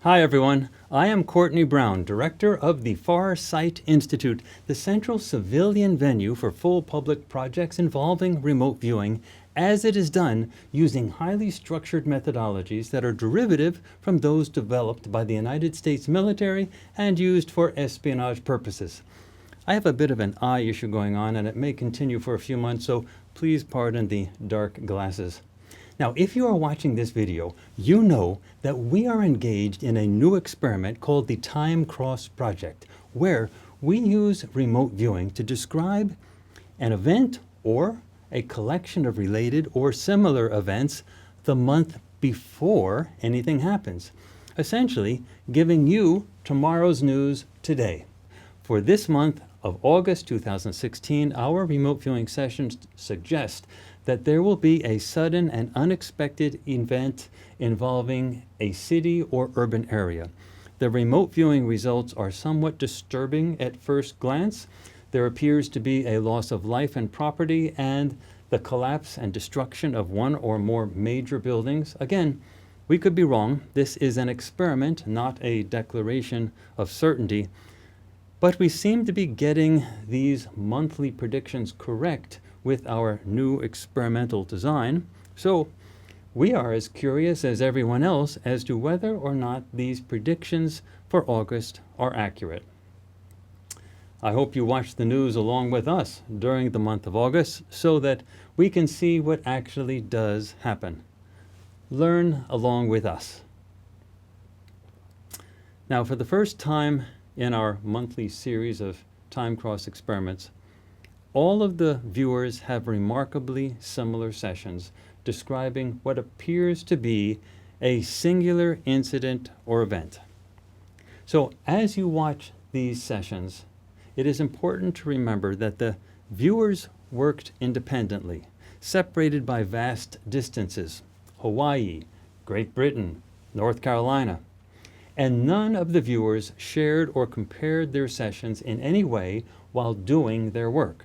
Hi everyone, I am Courtney Brown, Director of the Farsight Institute, the central civilian venue for full public projects involving remote viewing, as it is done using highly structured methodologies that are derivative from those developed by the United States military and used for espionage purposes. I have a bit of an eye issue going on and it may continue for a few months, so please pardon the dark glasses. Now, if you are watching this video, you know that we are engaged in a new experiment called the Time Cross Project, where we use remote viewing to describe an event or a collection of related or similar events the month before anything happens, essentially giving you tomorrow's news today. For this month of August 2016, our remote viewing sessions suggest that there will be a sudden and unexpected event involving a city or urban area. The remote viewing results are somewhat disturbing at first glance. There appears to be a loss of life and property and the collapse and destruction of one or more major buildings. Again, we could be wrong. This is an experiment, not a declaration of certainty. But we seem to be getting these monthly predictions correct with our new experimental design. So we are as curious as everyone else as to whether or not these predictions for August are accurate. I hope you watch the news along with us during the month of August so that we can see what actually does happen. Learn along with us. Now, for the first time in our monthly series of time cross experiments, all of the viewers have remarkably similar sessions describing what appears to be a singular incident or event. So as you watch these sessions, it is important to remember that the viewers worked independently, separated by vast distances: Hawaii, Great Britain, North Carolina. And none of the viewers shared or compared their sessions in any way while doing their work.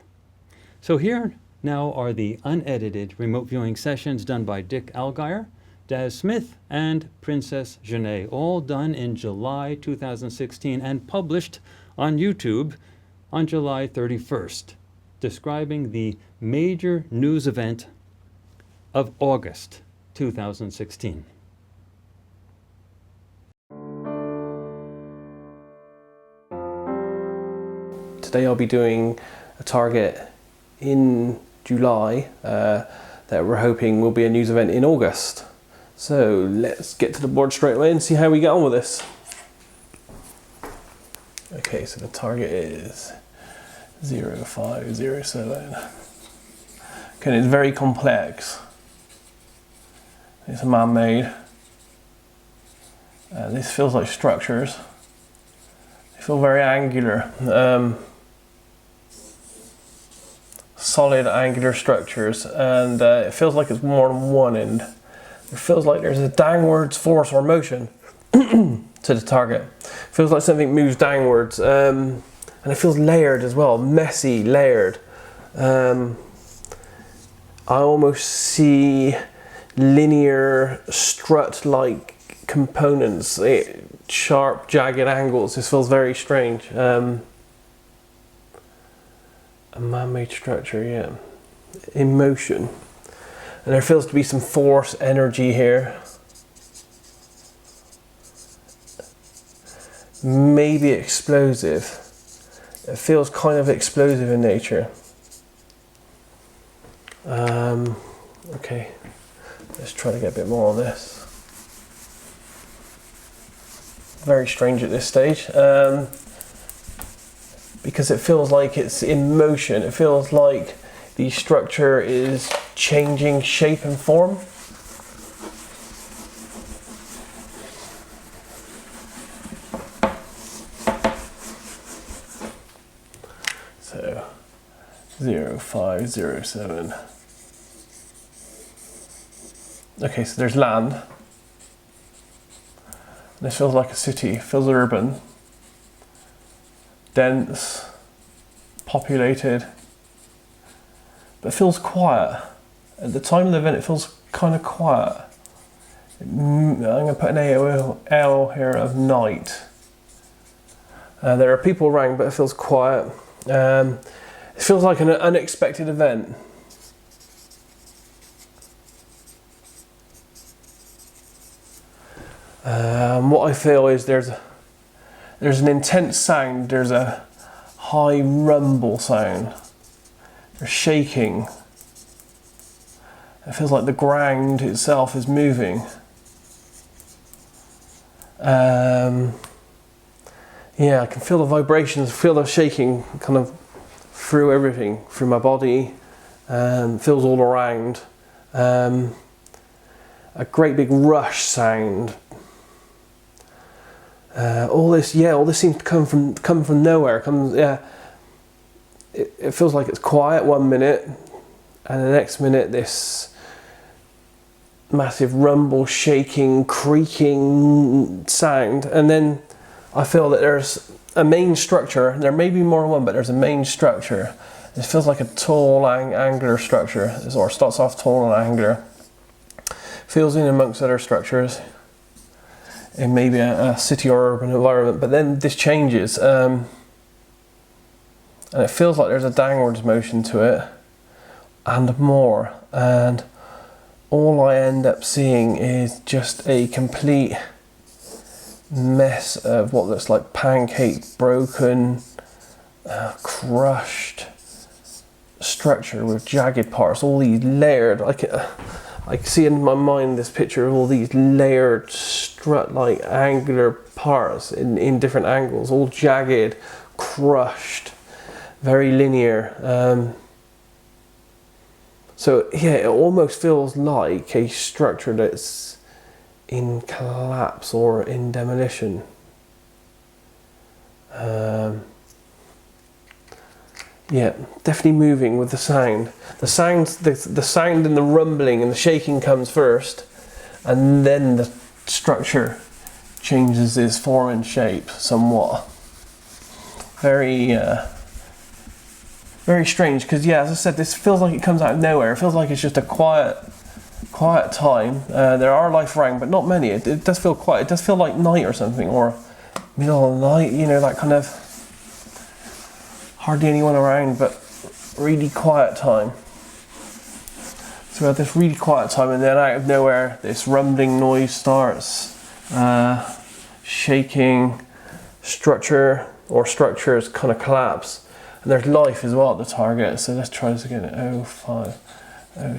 So here now are the unedited remote viewing sessions done by Dick Algier, Daz Smith, and Princess Janae, all done in July 2016 and published on YouTube on July 31st, describing the major news event of August 2016. Today I'll be doing a target in July that we're hoping will be a news event in August. So let's get to the board straight away and see how we get on with this. Okay, so the target is 0507. Okay, it's very complex. It's man-made. This feels like structures. They feel very angular. Solid angular structures, and it feels like it's more than one end. It feels like there's a downwards force or motion to the target. It feels like something moves downwards, and it feels layered as well, messy, layered. I almost see linear strut-like components, sharp, jagged angles. This feels very strange. A man-made structure, yeah. In motion. And there feels to be some force, energy here. Maybe explosive. It feels kind of explosive in nature. Okay, let's try to get a bit more on this. Very strange at this stage. Because it feels like it's in motion. It feels like the structure is changing shape and form. So 0507. Okay, so there's land. This feels like a city, feels urban. Dense, populated, but it feels quiet. At the time of the event, it feels kind of quiet. I'm going to put an AOL here of night. There are people around, but it feels quiet. It feels like an unexpected event. What I feel is there's an intense sound. There's a high rumble sound. There's shaking. It feels like the ground itself is moving. Yeah, I can feel the vibrations, feel the shaking kind of through everything, through my body, feels all around. A great big rush sound. All this seems to come from nowhere. It feels like it's quiet 1 minute, and the next minute this massive rumble, shaking, creaking sound, and then I feel that there's a main structure. There may be more than one, but there's a main structure. It feels like a tall, angular structure. It sort of starts off tall and angular, fills in amongst other structures in maybe a city or urban environment, but then this changes, and it feels like there's a downwards motion to it, and more, and all I end up seeing is just a complete mess of what looks like pancake, broken, crushed structure with jagged parts, all these layered. I can see in my mind this picture of all these layered strut-like angular parts in different angles, all jagged, crushed, very linear. So yeah, it almost feels like a structure that's in collapse or in demolition. Yeah, definitely moving with the sound. The sound and the rumbling and the shaking comes first, and then the structure changes its form and shape somewhat. Very strange, because yeah, as I said, this feels like it comes out of nowhere. It feels like it's just a quiet time. There are life around, but not many. It does feel quiet. It does feel like night or something, or middle of the night, you know, that kind of hardly anyone around, but really quiet time. So we have this really quiet time, and then out of nowhere, this rumbling noise starts. Shaking, structures kind of collapse. And there's life as well at the target, so let's try this again. 05,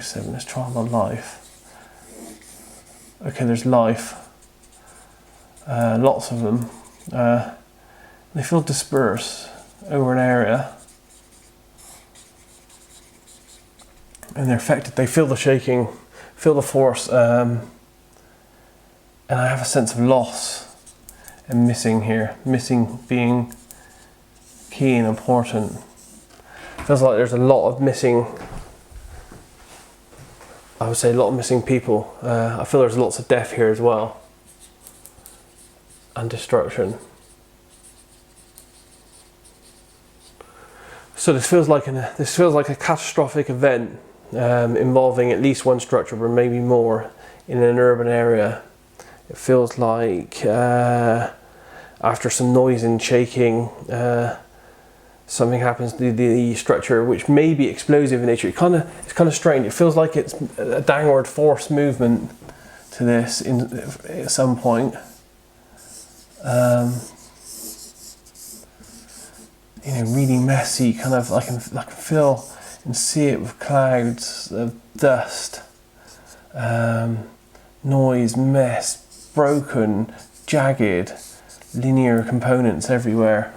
07, let's try the life. Okay, there's life. Lots of them. They feel dispersed over an area. And they're affected, they feel the shaking, feel the force, and I have a sense of loss and missing here. Missing being key and important. Feels like there's a lot of missing, I would say a lot of missing people. I feel there's lots of death here as well, and destruction. So this feels like a catastrophic event involving at least one structure, but maybe more, in an urban area. It feels like after some noise and shaking, something happens to the structure which may be explosive in nature. It's kind of strange. It feels like it's a downward force movement to this at some point. Really messy. Kind of, I can feel and see it with clouds of dust, noise, mess, broken, jagged, linear components everywhere.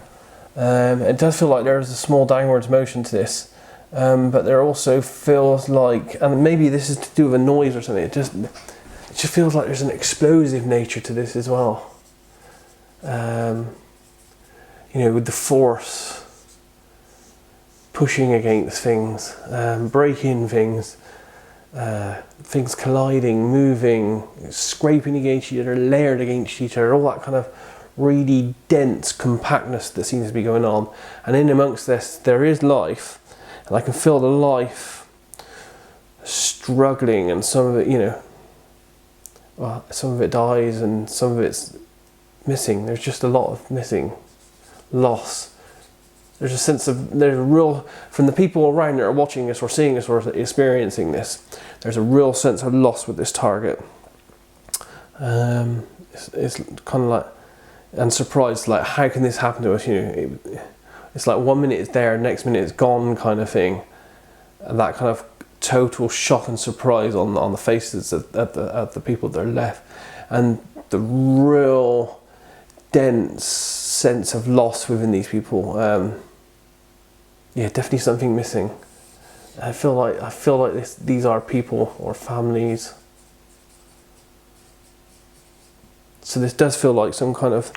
It does feel like there is a small downwards motion to this, but there also feels like, and maybe this is to do with a noise or something, it just feels like there's an explosive nature to this as well. With the force pushing against things, breaking things, things colliding, moving, scraping against each other, layered against each other, all that kind of really dense compactness that seems to be going on. And in amongst this, there is life, and I can feel the life struggling, and some of it, well, some of it dies and some of it's missing. There's just a lot of missing, loss. There's a sense of, there's a real, from the people around that are watching this or seeing this or experiencing this, there's a real sense of loss with this target. It's kind of like, and surprised, like, how can this happen to us? It's like 1 minute it's there, next minute it's gone, kind of thing. And that kind of total shock and surprise on the faces at the people that are left, and the real dense sense of loss within these people. Yeah, definitely something missing. I feel like these are people or families. So this does feel like some kind of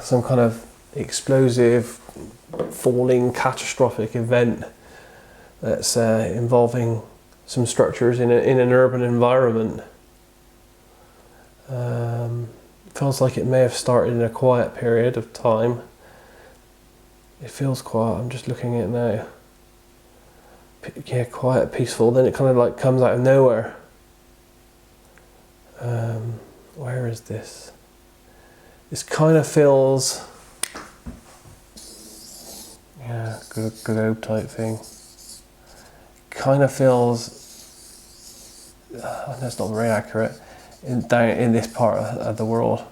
some kind of explosive, falling, catastrophic event that's involving some structures in an urban environment. Feels like it may have started in a quiet period of time. It feels quiet. I'm just looking at it now. Yeah, quiet, peaceful. Then it kind of like comes out of nowhere. Where is this? This kind of feels, yeah, globe type thing. Kind of feels, that's not very accurate. Down in this part of the world,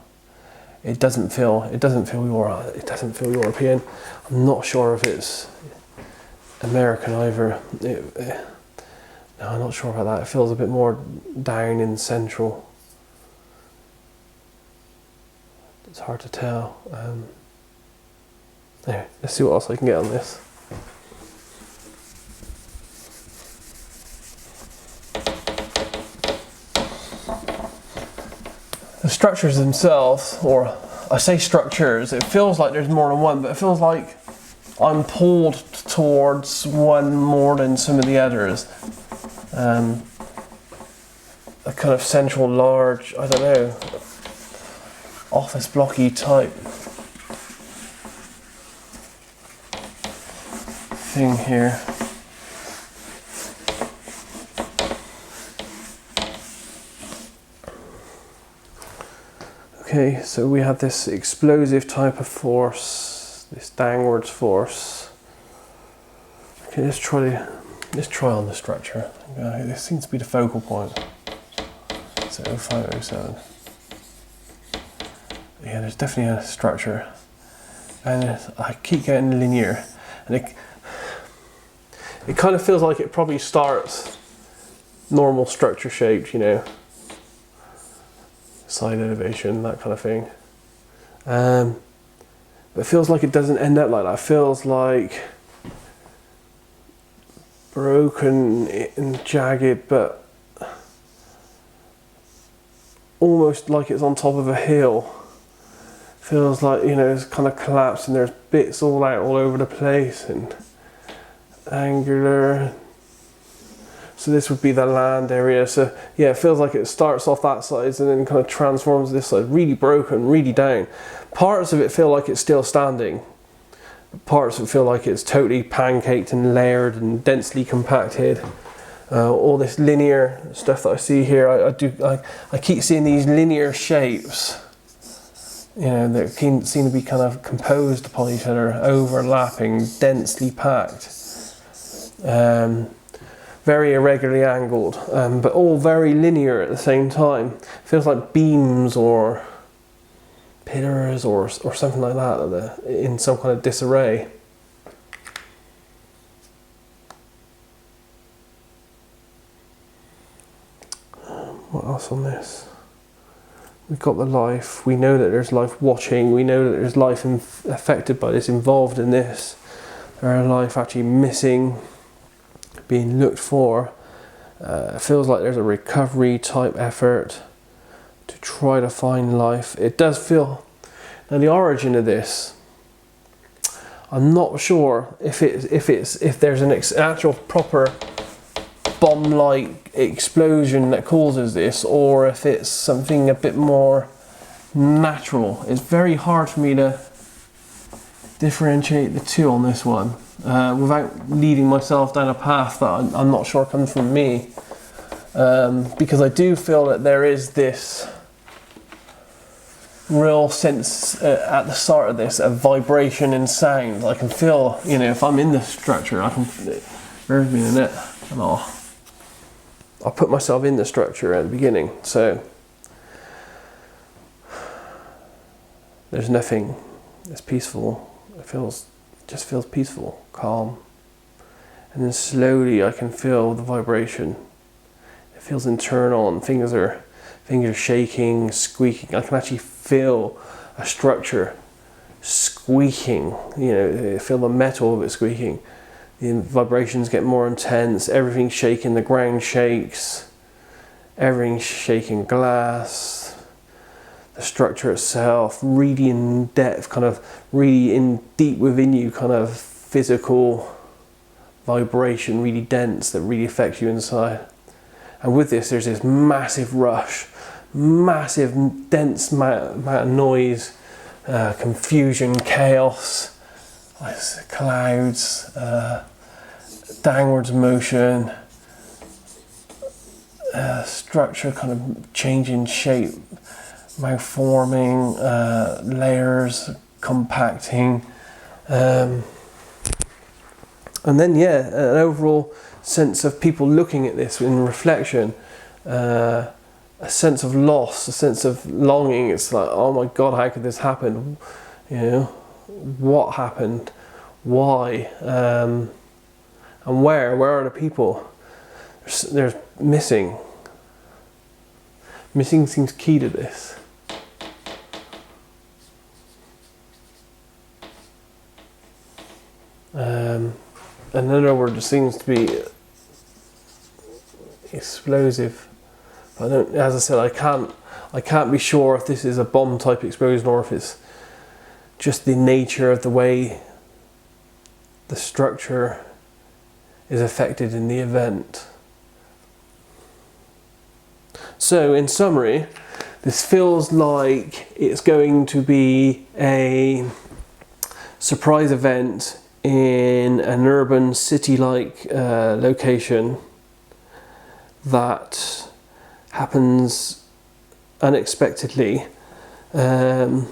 it doesn't feel European. I'm not sure if it's American either. No, I'm not sure about that. It feels a bit more down in central. It's hard to tell. Anyway, let's see what else I can get on this. The structures themselves, or I say structures, it feels like there's more than one, but it feels like I'm pulled towards one more than some of the others. A kind of central, large, I don't know, office blocky type thing here. Okay, so we have this explosive type of force, this downwards force. Okay, let's try on the structure. This seems to be the focal point. So 0507. Yeah, there's definitely a structure, and I keep getting linear, and it kind of feels like it probably starts normal structure shaped, side elevation, that kind of thing. But it feels like it doesn't end up like that. It feels like broken and jagged, but almost like it's on top of a hill. Feels like, it's kind of collapsed and there's bits all out all over the place and angular. So this would be the land area. So yeah, it feels like it starts off that side and then kind of transforms this side, really broken, really down. Parts of it feel like it's still standing. Parts of it feel like it's totally pancaked and layered and densely compacted. All this linear stuff that I see here, I keep seeing these linear shapes. That seem to be kind of composed upon each other, overlapping, densely packed. Very irregularly angled, but all very linear at the same time. Feels like beams or pillars or something like that in some kind of disarray. What else on this? We've got the life. We know that there's life watching. We know that there's life affected by this, involved in this. There are life actually missing, being looked for. It feels like there's a recovery type effort to try to find life. It does feel, now the origin of this, I'm not sure if there's an actual proper bomb-like explosion that causes this, or if it's something a bit more natural. It's very hard for me to differentiate the two on this one. without leading myself down a path that I'm not sure comes from me. Because I do feel that there is this real sense at the start of this of vibration and sound. I can feel, if I'm in this structure, I can. Bear with me a minute, and I'll put myself in the structure at the beginning. So there's nothing. It's peaceful. It just feels peaceful, calm, and then slowly I can feel the vibration. It feels internal, and fingers are shaking, squeaking. I can actually feel a structure squeaking. Feel the metal of it squeaking. The vibrations get more intense. Everything's shaking. The ground shakes. Everything's shaking. Glass. The structure itself, really in depth, kind of really in deep within you, kind of physical vibration, really dense, that really affects you inside. And with this, there's this massive rush, massive dense amount of noise, confusion, chaos, clouds, downwards motion, structure kind of changing shape, malforming, layers compacting, and then an overall sense of people looking at this in reflection, a sense of loss, a sense of longing. It's like, oh my God, how could this happen? What happened? Why? And where are the people? There's missing. Missing seems key to this. And in other words, it seems to be explosive. As I said, I can't be sure if this is a bomb type explosion or if it's just the nature of the way the structure is affected in the event. So, in summary, this feels like it's going to be a surprise event in an urban city-like location that happens unexpectedly, and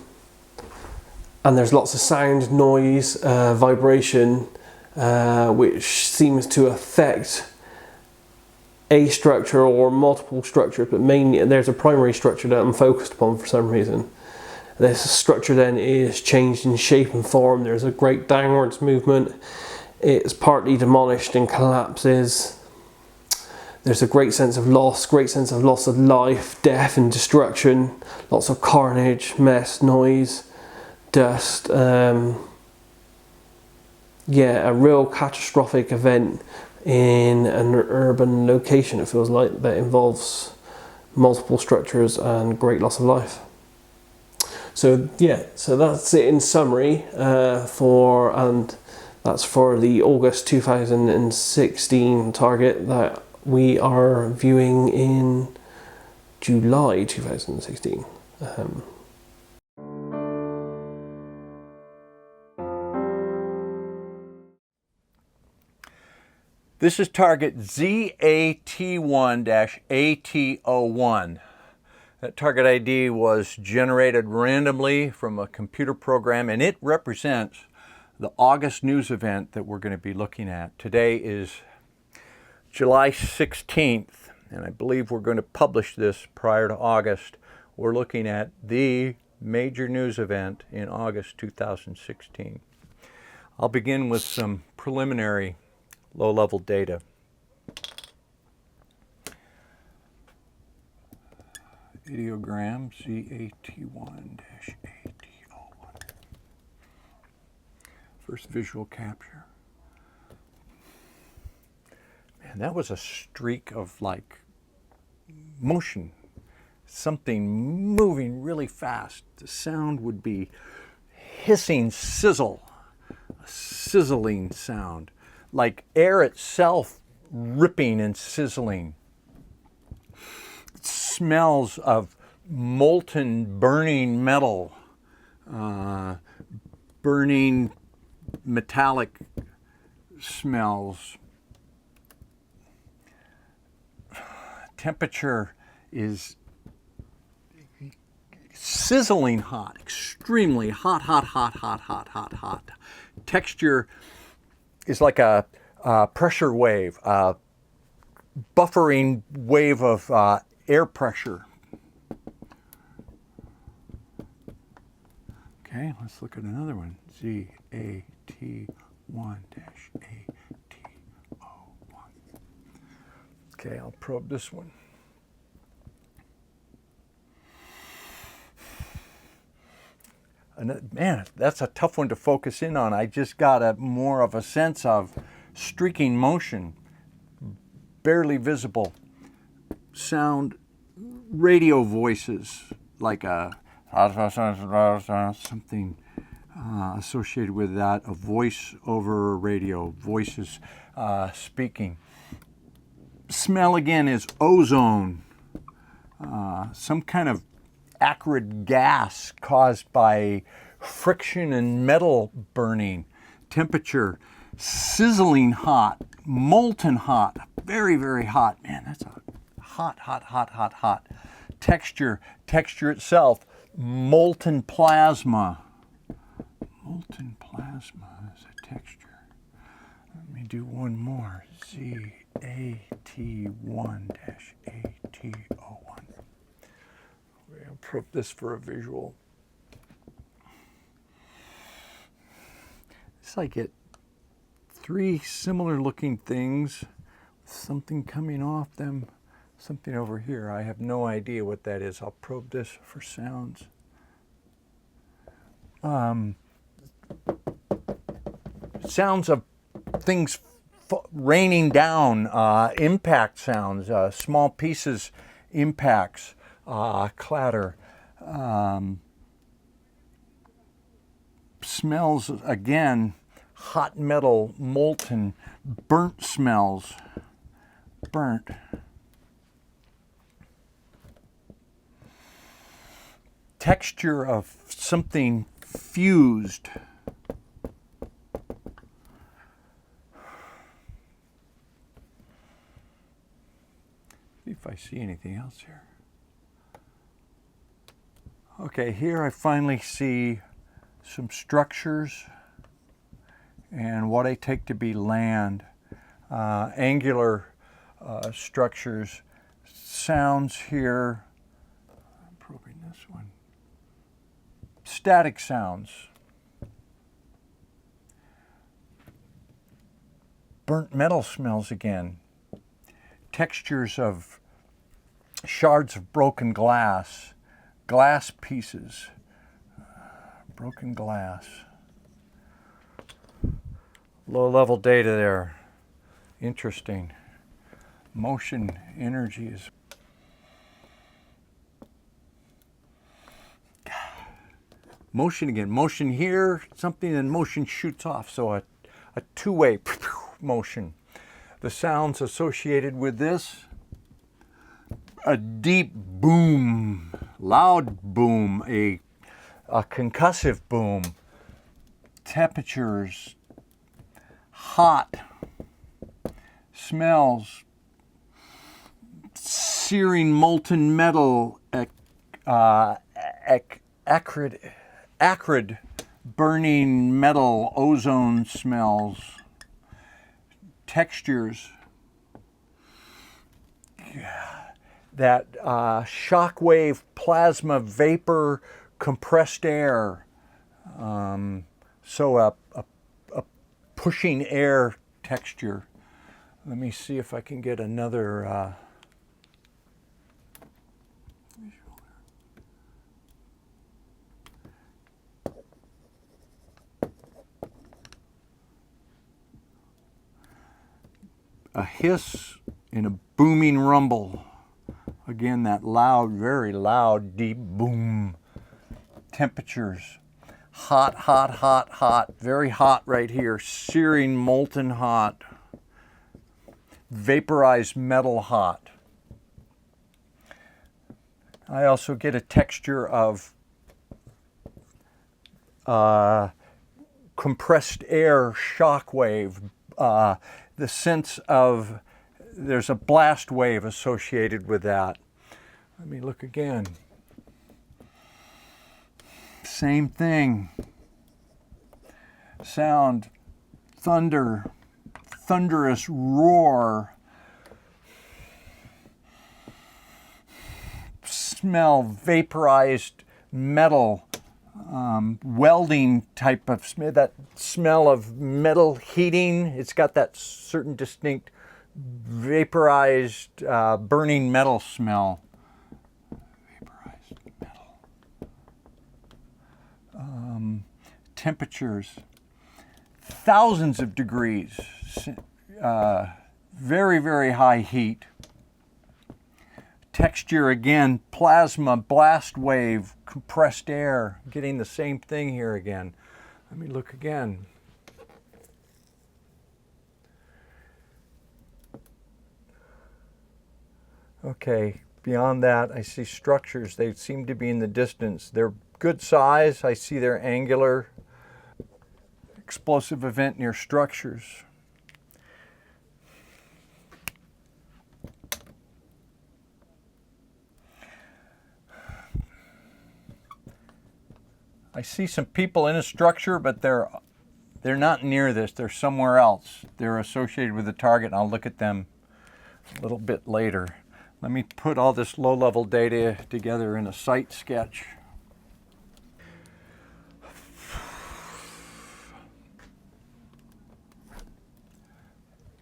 there's lots of sound, noise, vibration, which seems to affect a structure or multiple structures, but mainly there's a primary structure that I'm focused upon for some reason. This structure then is changed in shape and form. There's a great downwards movement. It's partly demolished and collapses. There's a great sense of loss of life, death and destruction. Lots of carnage, mess, noise, dust. A real catastrophic event in an urban location, it feels like, that involves multiple structures and great loss of life. So that's it in summary, that's for the August 2016 target that we are viewing in July 2016. This is target ZAT1-AT01. That target ID was generated randomly from a computer program, and it represents the August news event that we're going to be looking at. Today is July 16th, and I believe we're going to publish this prior to August. We're looking at the major news event in August 2016. I'll begin with some preliminary low-level data. Ideogram ZAT1-AT01. First visual capture. Man, that was a streak of like motion. Something moving really fast. The sound would be hissing sizzle. A sizzling sound. Like air itself ripping and sizzling. Smells of molten, burning metal, burning metallic smells. Temperature is sizzling hot, extremely hot, hot, hot, hot, hot, hot, hot. Texture is like a pressure wave, a buffering wave of air pressure. Okay, let's look at another one. ZAT1-ATO1. Okay, I'll probe this one. And man, that's a tough one to focus in on. I just got more of a sense of streaking motion, barely visible. Sound, radio voices, like a something associated with that, a voice over radio, voices speaking. Smell again is ozone, some kind of acrid gas caused by friction and metal burning. Temperature, sizzling hot, molten hot, very, very hot. Man, that's a hot, hot, hot, hot, hot. Texture itself, molten plasma. Molten plasma is a texture. Let me do one more. ZAT1-ATO1. I'll probe this for a visual. It's like it three similar looking things, something coming off them, something over here. I have no idea what that is. I'll probe this for sounds. Sounds of things raining down, impact sounds, small pieces, impacts, clatter. Smells again, hot metal, molten, burnt smells, burnt. Texture of something fused. See if I see anything else here. Okay, here I finally see some structures and what I take to be land, angular structures, sounds here. I'm probing this one. Static sounds. Burnt metal smells again. Textures of shards of broken glass, glass pieces, broken glass. Low-level data there. Interesting. Motion, energy is. Motion again. Motion here, something, and motion shoots off. So a two-way motion. The sounds associated with this, a deep boom, loud boom, a concussive boom. Temperatures, hot, smells, searing molten metal, acrid burning metal, ozone smells. Textures, that shock wave, plasma, vapor, compressed air. So a pushing air texture. Let me see if I can get another a hiss and a booming rumble. Again, that loud, very loud, deep boom. Temperatures, hot, hot, hot, hot, very hot right here, searing molten hot, vaporized metal hot. I also get a texture of compressed air shock wave, the sense of there's a blast wave associated with that. Let me look again. Same thing. Sound, thunder, thunderous roar. Smell, vaporized metal, welding type of smell, that smell of metal heating. It's got that certain distinct vaporized burning metal smell. Vaporized metal. Temperatures, thousands of degrees, very, very high heat. Texture again, plasma, blast wave, compressed air, getting the same thing here again. Let me look again. Okay, beyond that, I see structures. They seem to be in the distance. They're good size. I see their angular explosive event near structures. I see some people in a structure, but they're not near this. They're somewhere else. They're associated with the target, and I'll look at them a little bit later. Let me put all this low-level data together in a site sketch.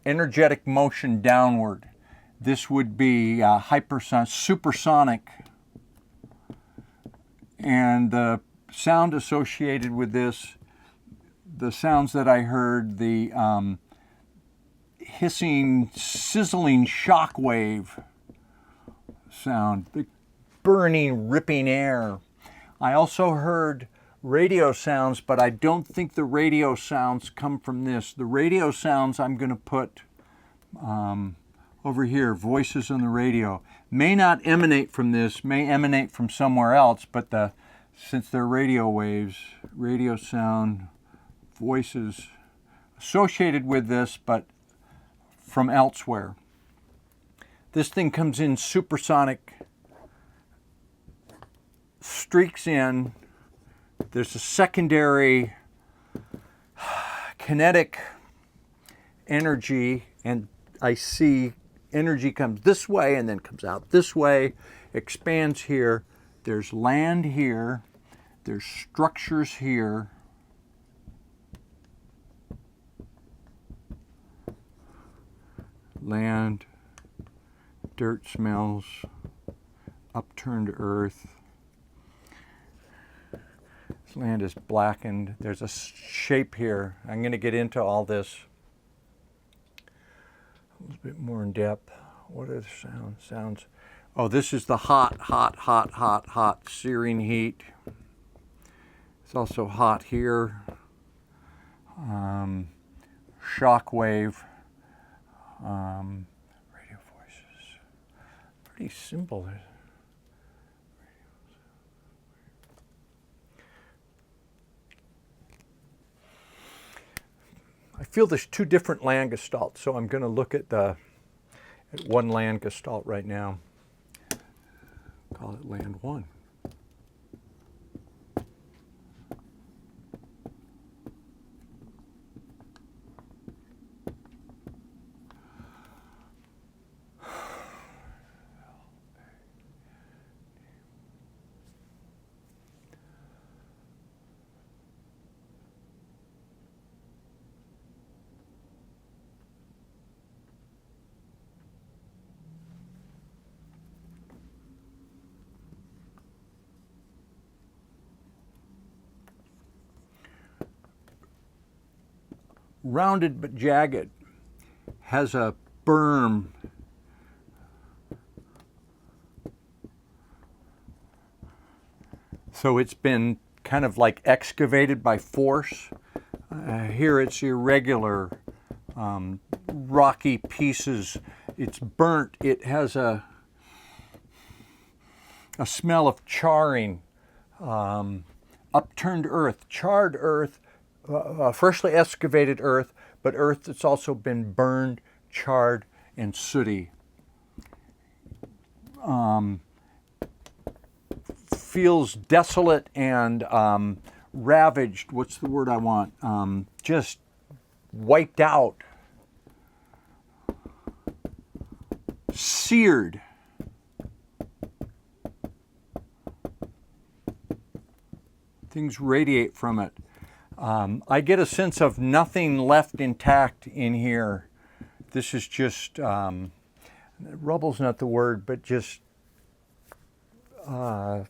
Energetic motion downward. This would be supersonic. And the sound associated with this, the sounds that I heard, the hissing, sizzling shock wave sound, the burning, ripping air. I also heard radio sounds, but I don't think the radio sounds come from this. The radio sounds I'm going to put over here, voices on the radio. May not emanate from this, may emanate from somewhere else, but since they're radio waves, radio sound, voices associated with this, but from elsewhere. This thing comes in supersonic, streaks in. There's a secondary kinetic energy, and I see energy comes this way and then comes out this way, expands here. There's land here. There's structures here. Land, dirt smells, upturned earth. This land is blackened. There's a shape here. I'm going to get into all this a little bit more in depth. What are the sounds? Oh, this is the hot, searing heat. It's also hot here. Shock wave. Radio voices. Pretty simple. I feel there's two different land gestalts, so I'm going to look at one land gestalt right now. Call it land one. Rounded but jagged, has a berm. So it's been kind of like excavated by force. Here it's irregular, rocky pieces. It's burnt. It has a smell of charring, upturned earth, charred earth, freshly excavated earth, but earth that's also been burned, charred, and sooty. Feels desolate and ravaged. What's the word I want? Just wiped out. Seared. Things radiate from it. I get a sense of nothing left intact in here. This is just, rubble's not the word, but just I'm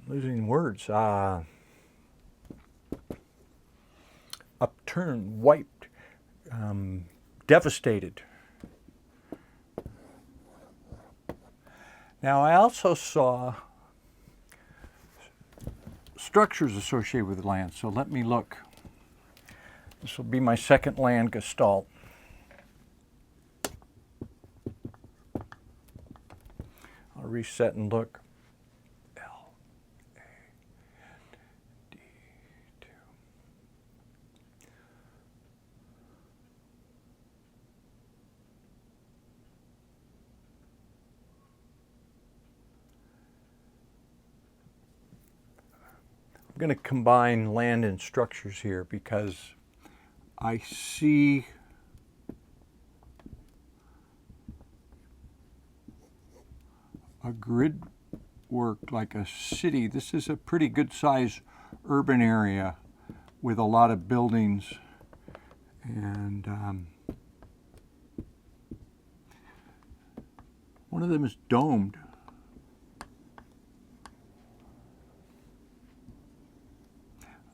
losing words. Upturned, wiped, devastated. Now I also saw structures associated with the land, so let me look. This will be my second land gestalt. I'll reset and look. I'm going to combine land and structures here because I see a grid work like a city. This is a pretty good sized urban area with a lot of buildings, and one of them is domed.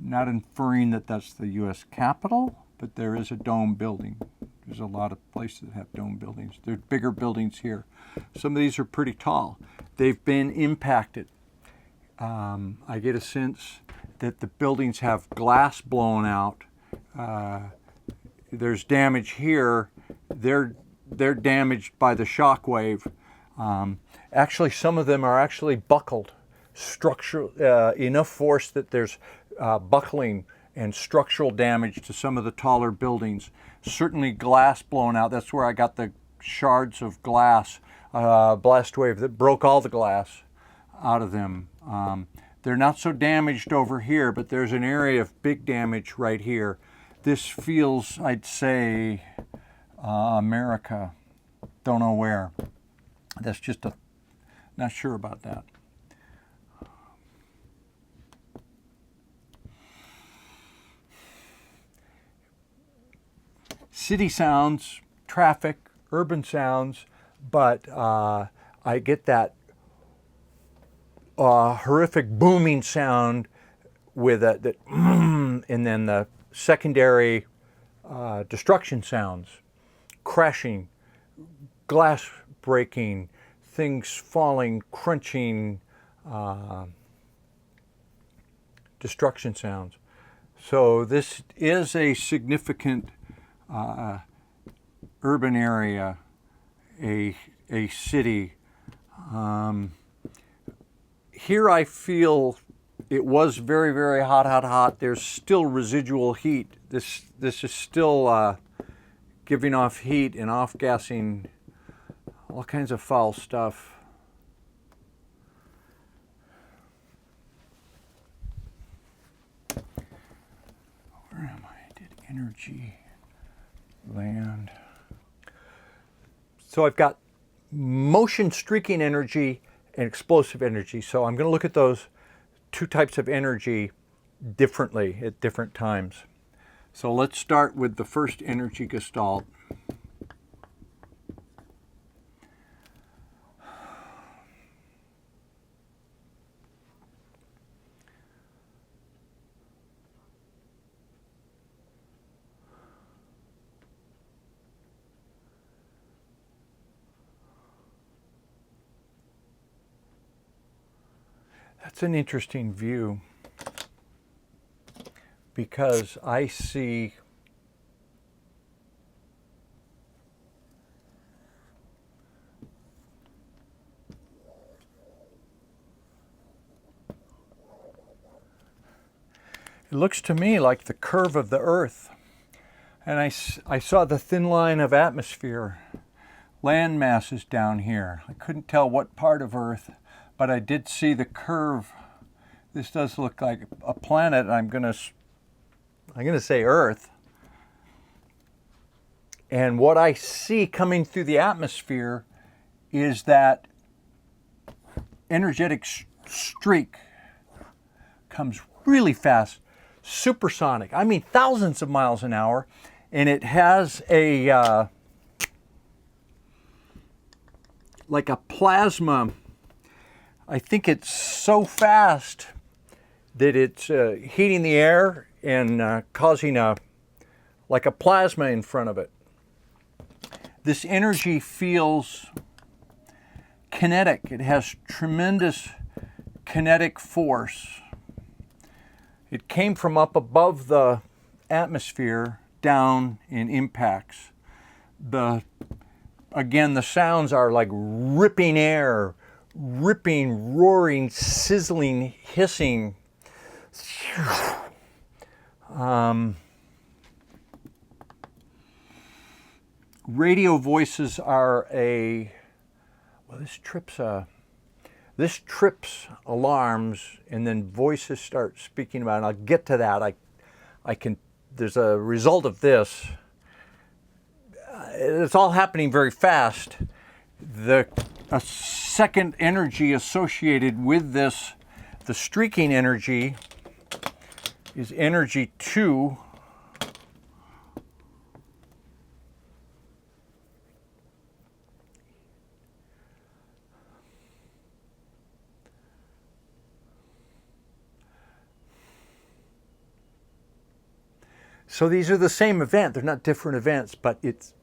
I'm not inferring that that's the U.S. Capitol, but there is a dome building. There's a lot of places that have dome buildings. There's bigger buildings here. Some of these are pretty tall. They've been impacted. I get a sense that the buildings have glass blown out. There's damage here. They're damaged by the shock wave. Actually, some of them are actually buckled. Structural, enough force that there's buckling and structural damage to some of the taller buildings. Certainly glass blown out. That's where I got the shards of glass, blast wave that broke all the glass out of them. They're not so damaged over here, but there's an area of big damage right here. This feels, I'd say, America. Don't know where. That's just not sure about that. City sounds, traffic, urban sounds, but I get that horrific booming sound with that and then the secondary destruction sounds, crashing, glass breaking, things falling, crunching, destruction sounds. So this is a significant urban area, a city. Here I feel it was very, very hot. There's still residual heat. This is still giving off heat and off-gassing all kinds of foul stuff. Where am I? Did energy, land. So I've got motion streaking energy and explosive energy. So I'm going to look at those two types of energy differently at different times. So let's start with the first energy gestalt. That's an interesting view because I see it looks to me like the curve of the Earth. And I saw the thin line of atmosphere, land masses down here. I couldn't tell what part of Earth, but I did see the curve. This does look like a planet. I'm gonna say Earth. And what I see coming through the atmosphere is that energetic streak comes really fast, supersonic. I mean, thousands of miles an hour, and it has a like a plasma. I think it's so fast that it's heating the air and causing like a plasma in front of it. This energy feels kinetic. It has tremendous kinetic force. It came from up above the atmosphere down and impacts. Again, the sounds are like ripping air, ripping, roaring, sizzling, hissing. Radio voices are this trips alarms, and then voices start speaking about it. And I'll get to that. There's a result of this. It's all happening very fast. A second energy associated with this, the streaking energy, is energy 2. So these are the same event. They're not different events, but it's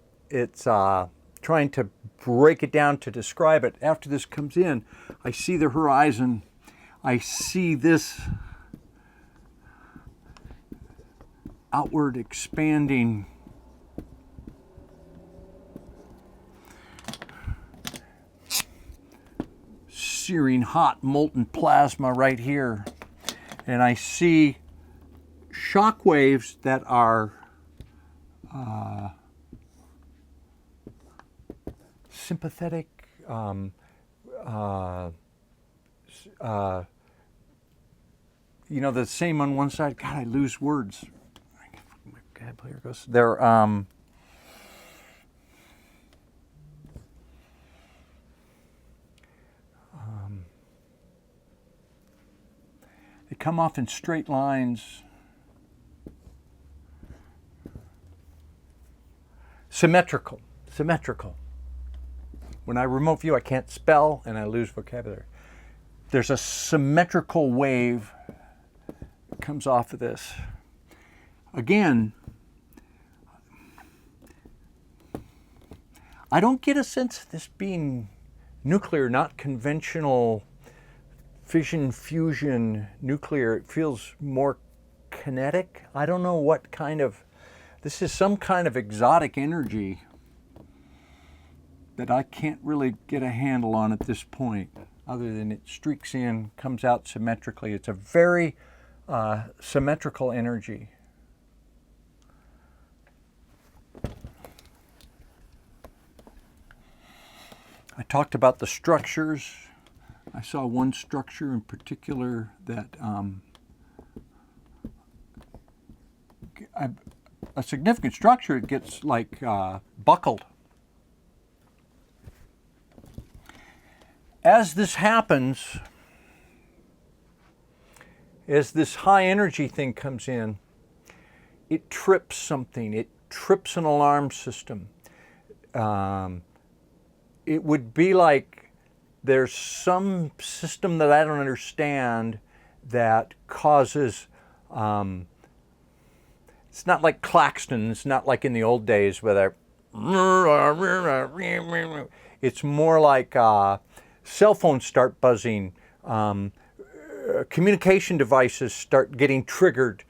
trying to break it down to describe it. After this comes in, I see the horizon. I see this outward expanding searing hot molten plasma right here. And I see shock waves that are sympathetic, the same on one side. God, I lose words. My vocabulary goes. They come off in straight lines. Symmetrical. When I remote view, I can't spell and I lose vocabulary. There's a symmetrical wave that comes off of this. Again, I don't get a sense of this being nuclear, not conventional fission, fusion, nuclear. It feels more kinetic. I don't know what kind of, this is some kind of exotic energy that I can't really get a handle on at this point, other than it streaks in, comes out symmetrically. It's a very symmetrical energy. I talked about the structures. I saw one structure in particular that a significant structure, it gets like buckled. As this happens, as this high energy thing comes in, it trips something. It trips an alarm system. It would be like there's some system that I don't understand that causes, it's not like Claxton, it's not like in the old days where it's more like cell phones start buzzing, communication devices start getting triggered,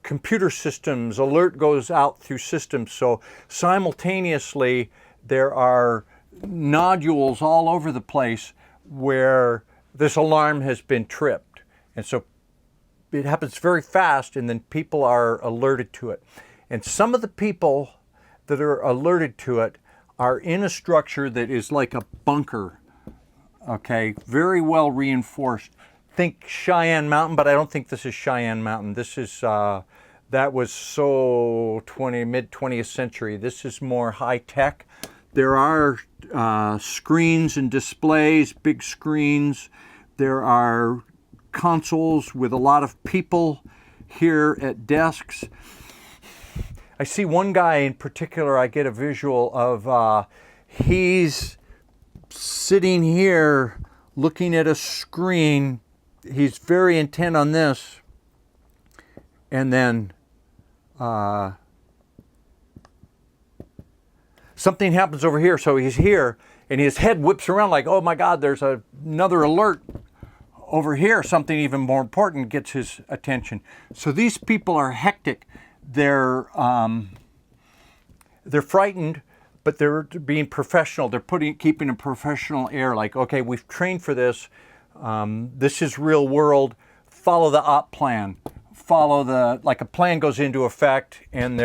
computer systems, alert goes out through systems. So simultaneously there are nodules all over the place where this alarm has been tripped. And so it happens very fast, and then people are alerted to it. And some of the people that are alerted to it are in a structure that is like a bunker, okay, very well reinforced. Think Cheyenne Mountain, but I don't think this is Cheyenne Mountain. This is, that was so mid 20th century. This is more high tech. There are screens and displays, big screens. There are consoles with a lot of people here at desks. I see one guy in particular, I get a visual of, he's sitting here looking at a screen. He's very intent on this. And then something happens over here. So he's here and his head whips around like, oh my God, there's another alert over here. Something even more important gets his attention. So these people are hectic. They're frightened, but they're being professional. They're keeping a professional air, like, okay, we've trained for this. This is real world. Follow the op plan. Like a plan goes into effect, and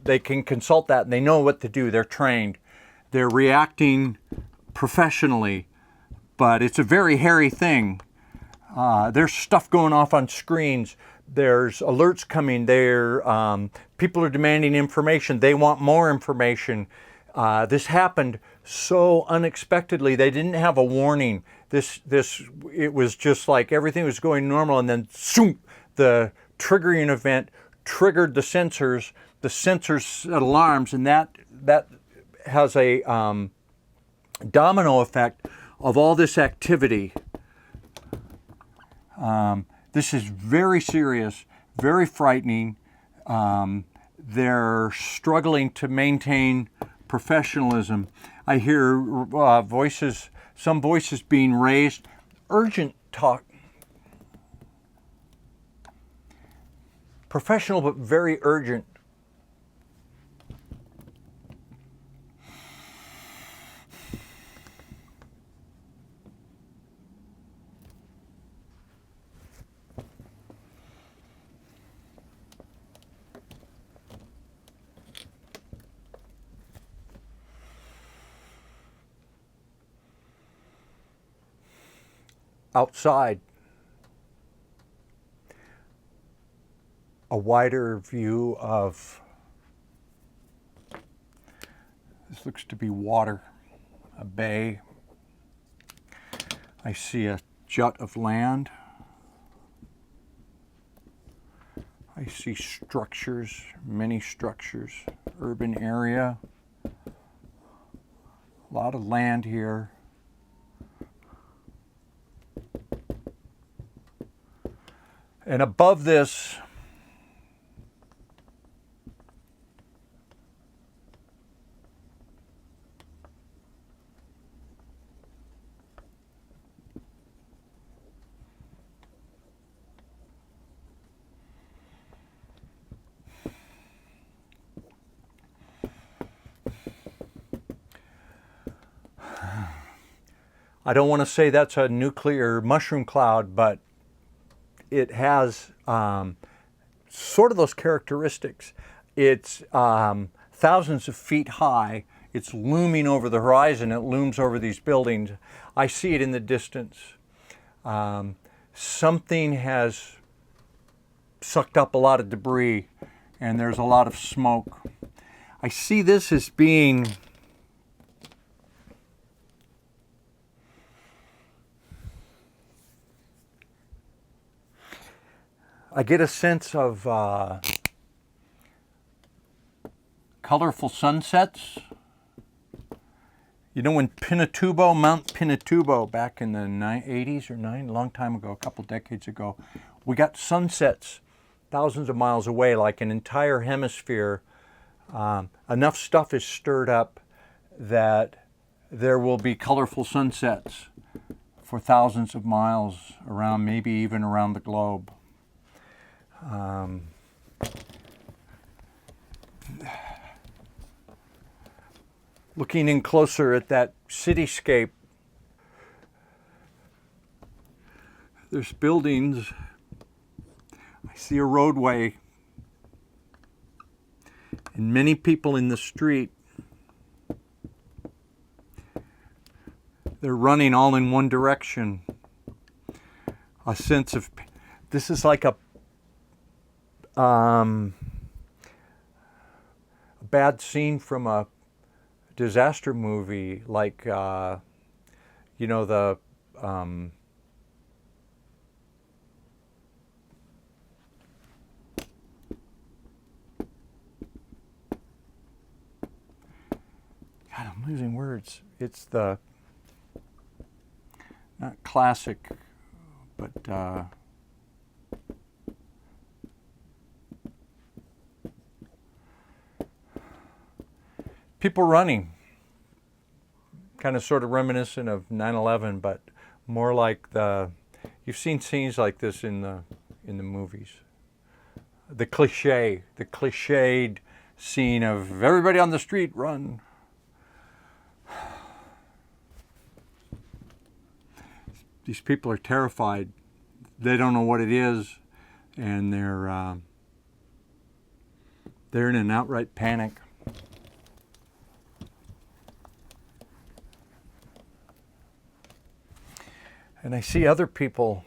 they can consult that, and they know what to do. They're trained. They're reacting professionally, but it's a very hairy thing. There's stuff going off on screens. There's alerts coming. People are demanding information. They want more information. This happened so unexpectedly. They didn't have a warning. It was just like everything was going normal, and then zoom, the triggering event triggered the sensors. The sensors set alarms, and that has a domino effect of all this activity. This is very serious, very frightening. They're struggling to maintain professionalism. I hear some voices being raised, urgent talk. Professional, but very urgent. Outside, a wider view of, this looks to be water, a bay. I see a jut of land. I see structures, many structures, urban area. A lot of land here. And above this, I don't want to say that's a nuclear mushroom cloud, but it has sort of those characteristics. It's thousands of feet high. It's looming over the horizon. It looms over these buildings. I see it in the distance. Something has sucked up a lot of debris, and there's a lot of smoke. I see this as being I get a sense of colorful sunsets. You know, when Mount Pinatubo, back in the 80s or 90s, a long time ago, a couple decades ago, we got sunsets thousands of miles away, like an entire hemisphere. Enough stuff is stirred up that there will be colorful sunsets for thousands of miles around, maybe even around the globe. Looking in closer at that cityscape, there's buildings see a roadway and many people in the street. They're running all in one direction. A sense of, this is like a bad scene from a disaster movie, like, you know, the, God, I'm losing words. It's the, not classic, but people running, kind of sort of reminiscent of 9/11, but more like the, you've seen scenes like this in the movies. The cliched scene of everybody on the street run. These people are terrified. They don't know what it is, and they're in an outright panic. And I see other people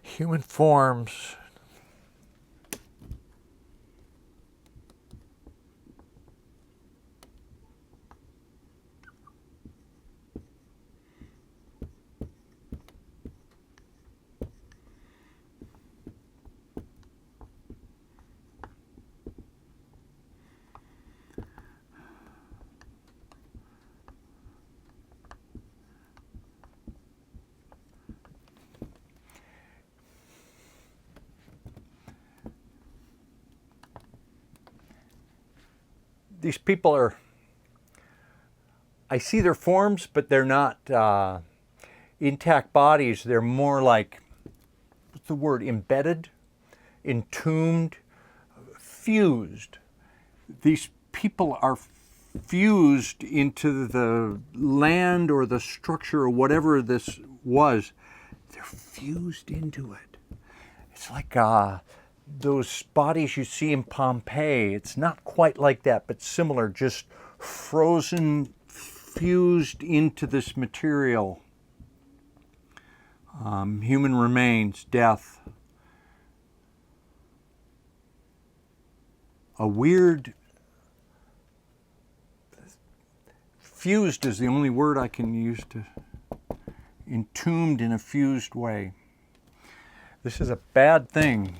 human forms. These people are, I see their forms, but they're not intact bodies. They're more like, what's the word, embedded, entombed, fused. These people are fused into the land or the structure or whatever this was. They're fused into it. It's like those bodies you see in Pompeii. It's not quite like that, but similar, just frozen, fused into this material. Human remains, death. A weird, fused is the only word I can use to, entombed in a fused way. This is a bad thing.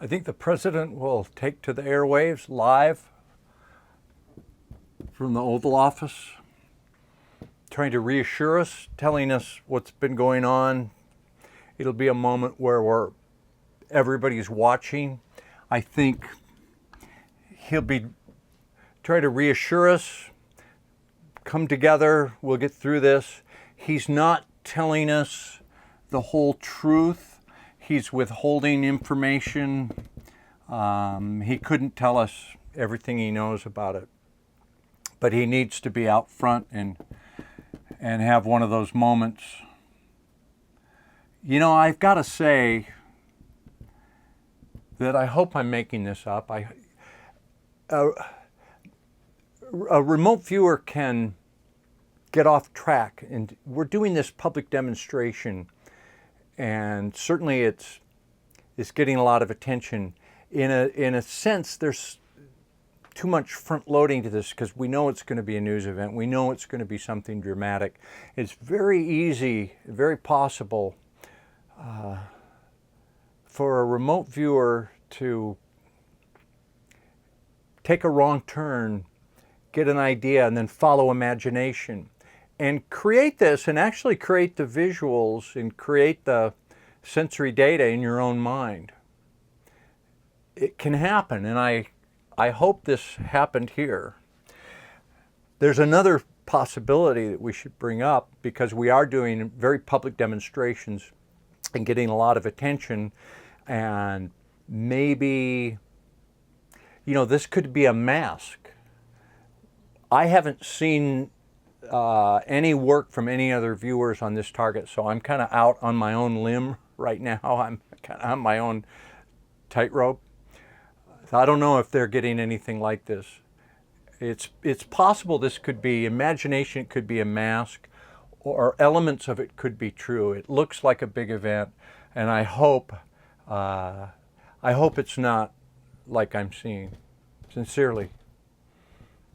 I think the president will take to the airwaves live from the Oval Office, trying to reassure us, telling us what's been going on. It'll be a moment where everybody's watching. I think he'll be trying to reassure us, come together, we'll get through this. He's not telling us the whole truth. He's withholding information. He couldn't tell us everything he knows about it. But he needs to be out front and have one of those moments. You know, I've got to say that I hope I'm making this up. A remote viewer can get off track, and we're doing this public demonstration, and certainly it's getting a lot of attention. In a sense, there's too much front loading to this because we know it's going to be a news event. We know it's going to be something dramatic. It's very easy, very possible for a remote viewer to take a wrong turn, get an idea, and then follow imagination and create this, and actually create the visuals and create the sensory data in your own mind. It can happen, and I hope this happened here. There's another possibility that we should bring up, because we are doing very public demonstrations and getting a lot of attention, and maybe, you know, this could be a mask. I haven't seen any work from any other viewers on this target, so I'm kind of out on my own limb right now. I'm kind of on my own tightrope. So I don't know if they're getting anything like this. It's possible this could be imagination, it could be a mask, or elements of it could be true. It looks like a big event, and I hope it's not like I'm seeing, sincerely.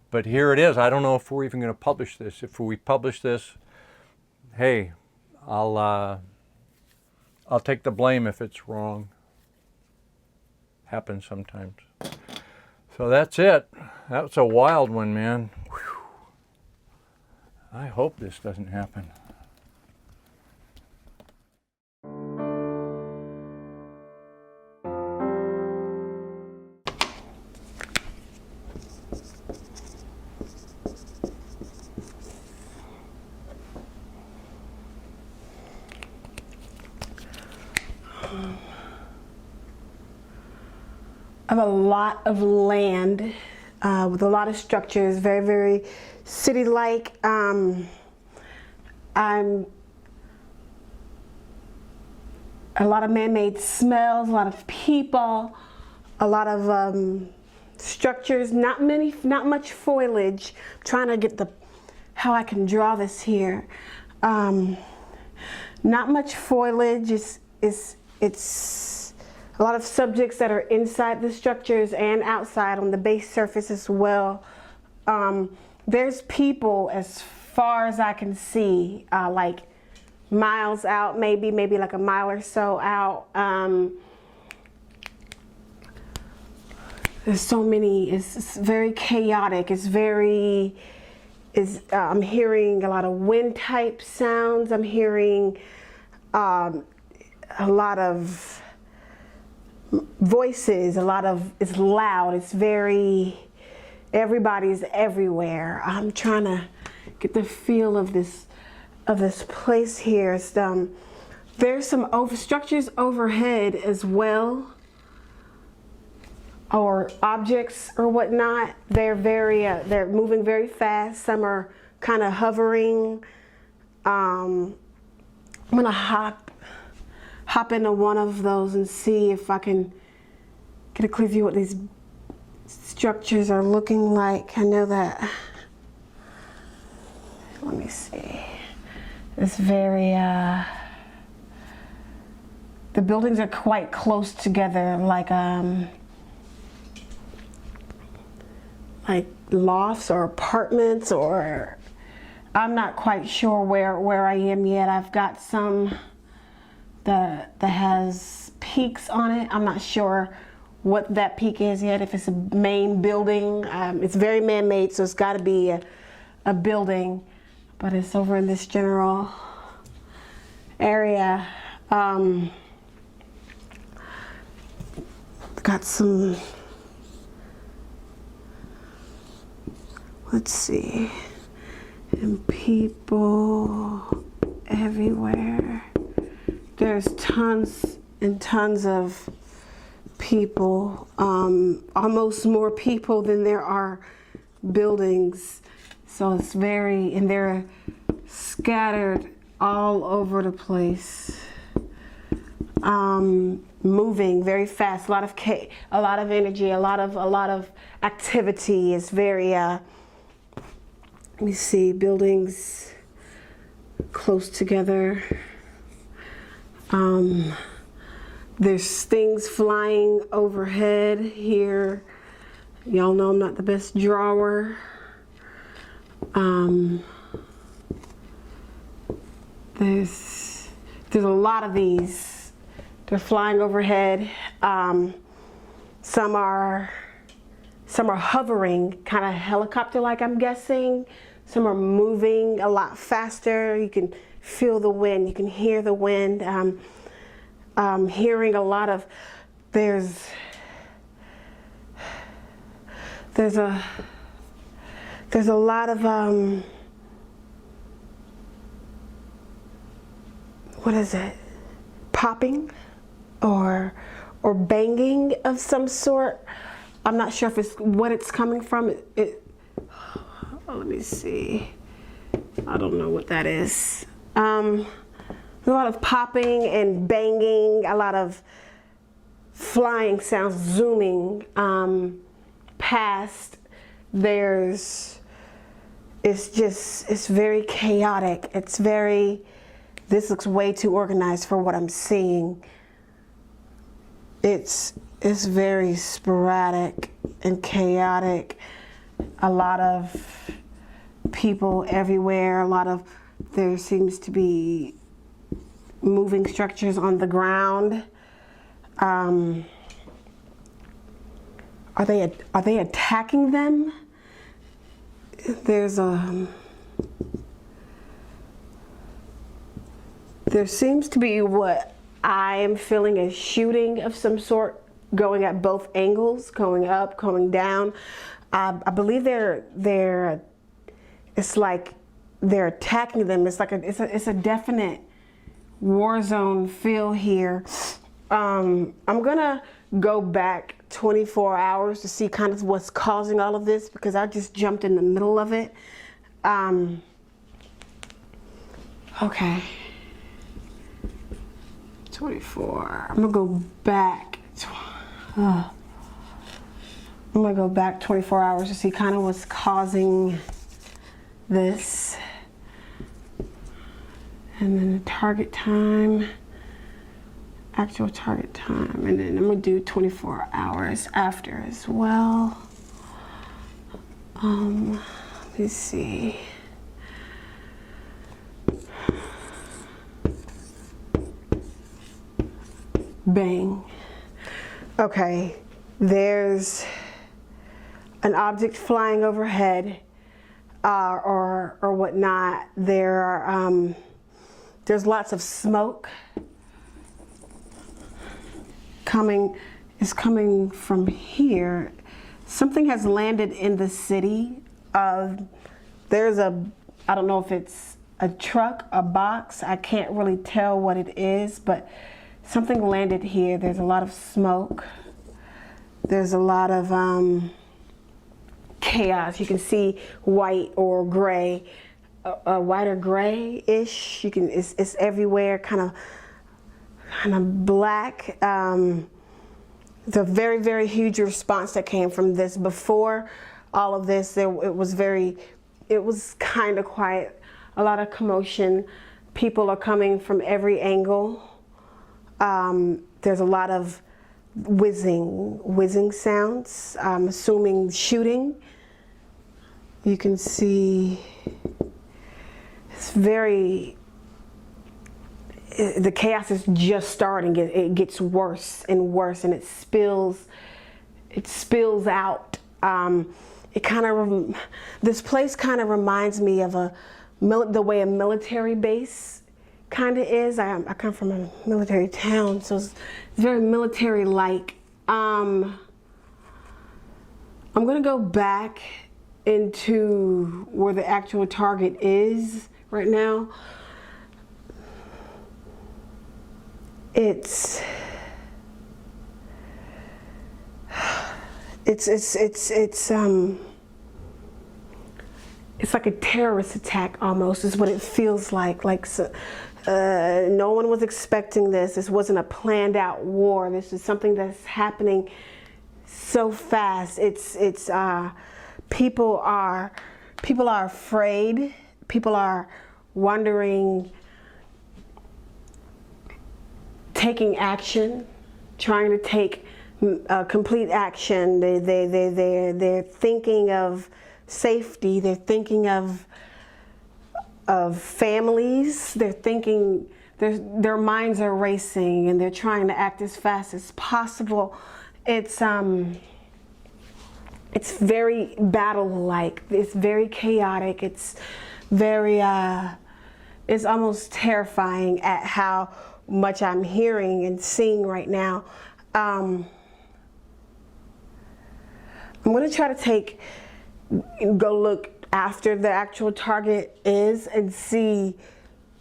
But here it is. I don't know if we're even going to publish this. If we publish this, hey, I'll take the blame if it's wrong. Happens sometimes. So that's it. That was a wild one, man. Whew. I hope this doesn't happen. I have a lot of land with a lot of structures, very, very city-like. I'm a lot of man-made smells, a lot of people, a lot of structures, not much foliage. I'm trying to get how I can draw this here. Not much foliage. It's a lot of subjects that are inside the structures and outside on the base surface as well. There's people as far as I can see, like miles out, maybe like a mile or so out. There's so many, it's very chaotic. I'm hearing a lot of wind type sounds. I'm hearing a lot of voices, it's loud, it's everybody's everywhere. I'm trying to get the feel of this place here. There's some structures overhead as well, or objects or whatnot. They're moving very fast. Some are kind of hovering. I'm gonna hop into one of those and see if I can get a clear view what these structures are looking like. I know that, let me see. It's very, the buildings are quite close together, like lofts or apartments, or I'm not quite sure where I am yet. I've got some that has peaks on it. I'm not sure what that peak is yet, if it's a main building. It's very man-made, so it's got to be a building, but it's over in this general area. Got some, let's see, and people everywhere. There's tons and tons of people, almost more people than there are buildings. So it's and they're scattered all over the place. Moving very fast, a lot of energy, a lot of activity. Is very, let me see, buildings close together. There's things flying overhead here. Y'all know I'm not the best drawer. There's a lot of these. They're flying overhead. Some are hovering, kind of helicopter-like, I'm guessing. Some are moving a lot faster. You can feel the wind. You can hear the wind. Hearing a lot of. There's a lot of what is it? Popping or banging of some sort. I'm not sure if it's what it's coming from. Let me see. I don't know what that is. There's a lot of popping and banging, a lot of flying sounds, zooming past. It's very chaotic. This looks way too organized for what I'm seeing. It's very sporadic and chaotic. A lot of people everywhere. There seems to be moving structures on the ground. Are they attacking them? There seems to be what I am feeling a shooting of some sort going at both angles, going up, going down. I believe it's like they're attacking them. It's like it's a definite war zone feel here. I'm gonna go back 24 hours to see kind of what's causing all of this, because I just jumped in the middle of it. Okay. 24. I'm gonna go back. I'm gonna go back 24 hours to see kind of what's causing this. And then the target time, actual target time, and then I'm gonna do 24 hours after as well. Let's see. Bang. Okay, there's an object flying overhead or whatnot. There's lots of smoke coming from here. Something has landed in the city. There's I don't know if it's a truck, a box. I can't really tell what it is, but something landed here. There's a lot of smoke. There's a lot of chaos. You can see white or gray, white or gray-ish. It's everywhere, kind of black. It's a very, very huge response that came from this. Before all of this, it was kind of quiet. A lot of commotion. People are coming from every angle. There's a lot of whizzing sounds. I'm assuming shooting. You can see the chaos is just starting. It gets worse and worse, and it spills out. This place kind of reminds me of the way a military base kind of is. I come from a military town, so it's very military-like. I'm gonna go back into where the actual target is right now. it's like a terrorist attack almost is what it feels like. No one was expecting this. This wasn't a planned out war. This is something that's happening so fast. People are afraid. People are wondering, taking action, trying to take complete action. They're thinking of safety. They're thinking of families. They're thinking, their minds are racing, and they're trying to act as fast as possible. It's very battle-like. It's very chaotic. It's very it's almost terrifying at how much I'm hearing and seeing right now. I'm going to try to go look after the actual target is and see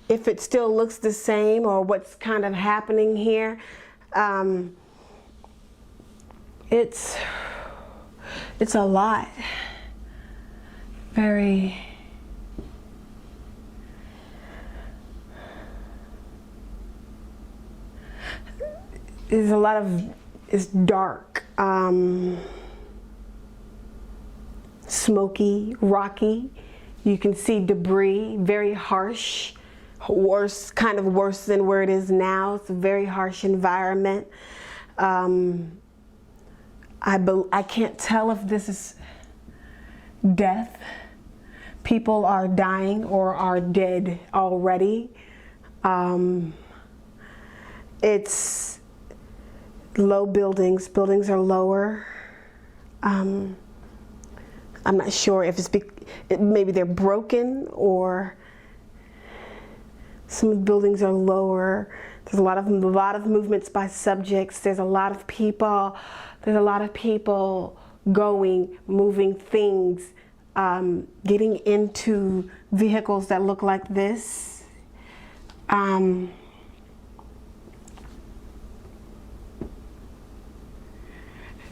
if it still looks the same or what's kind of happening here. It's a lot. Very. There's a lot of, it's dark, smoky, rocky. You can see debris, very harsh, kind of worse than where it is now. It's a very harsh environment. I can't tell if this is death. People are dying or are dead already. It's low buildings. Buildings are lower. I'm not sure if it's maybe they're broken or some of the buildings are lower. There's a lot of movements by subjects. There's a lot of people. There's a lot of people going, moving things, getting into vehicles that look like this.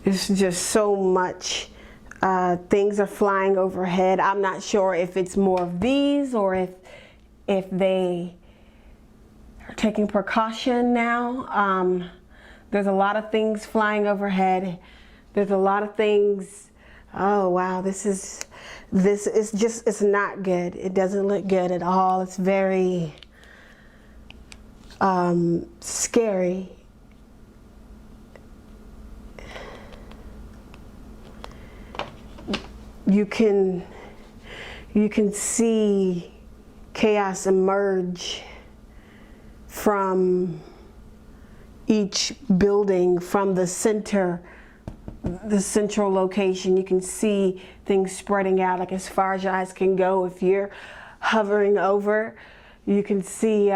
It's just so much. Things are flying overhead. I'm not sure if it's more of these or if they are taking precaution now. There's a lot of things flying overhead. There's a lot of things. Oh wow, it's not good. It doesn't look good at all. It's very scary. You can see chaos emerge from each building, from the central location. You can see things spreading out like as far as your eyes can go. If you're hovering over, you can see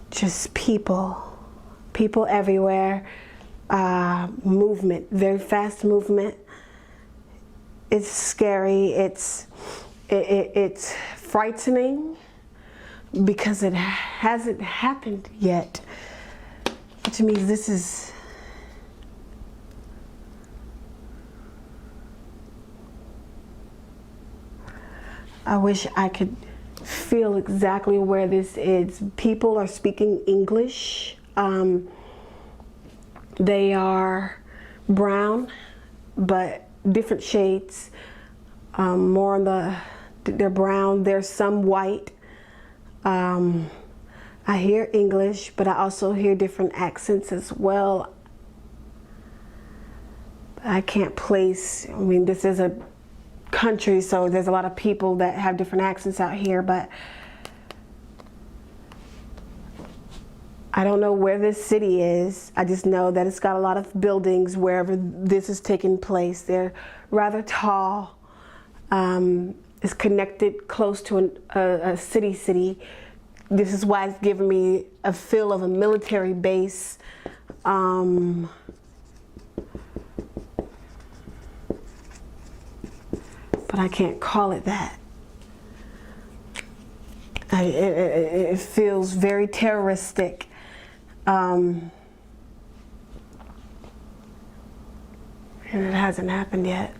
just people everywhere. Movement, very fast movement. It's scary. It's frightening because it hasn't happened yet, which means this is. I wish I could feel exactly where this is. People are speaking English. They are brown, but different shades. More on they're brown. There's some white. I hear English, but I also hear different accents as well. I can't place. I mean, this is a country, so there's a lot of people that have different accents out here, but I don't know where this city is. I just know that it's got a lot of buildings wherever this is taking place. They're rather tall. It's connected close to a city. This is why it's giving me a feel of a military base. But I can't call it that. It feels very terroristic. And it hasn't happened yet.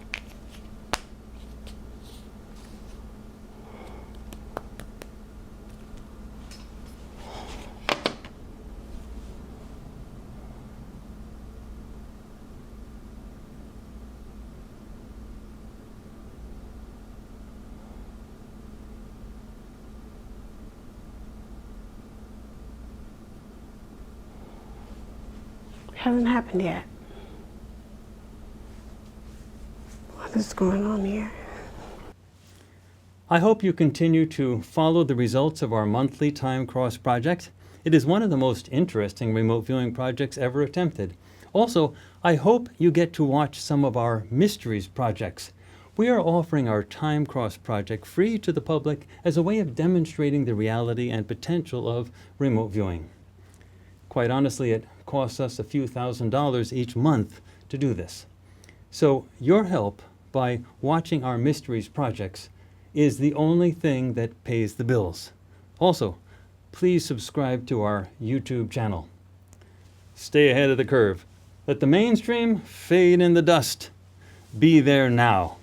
Hasn't happened yet. What is going on here? I hope you continue to follow the results of our monthly Time Cross project. It is one of the most interesting remote viewing projects ever attempted. Also, I hope you get to watch some of our Mysteries projects. We are offering our Time Cross project free to the public as a way of demonstrating the reality and potential of remote viewing. Quite honestly, it costs us a few $1,000s each month to do this. So your help by watching our Mysteries projects is the only thing that pays the bills. Also, please subscribe to our YouTube channel. Stay ahead of the curve. Let the mainstream fade in the dust. Be there now.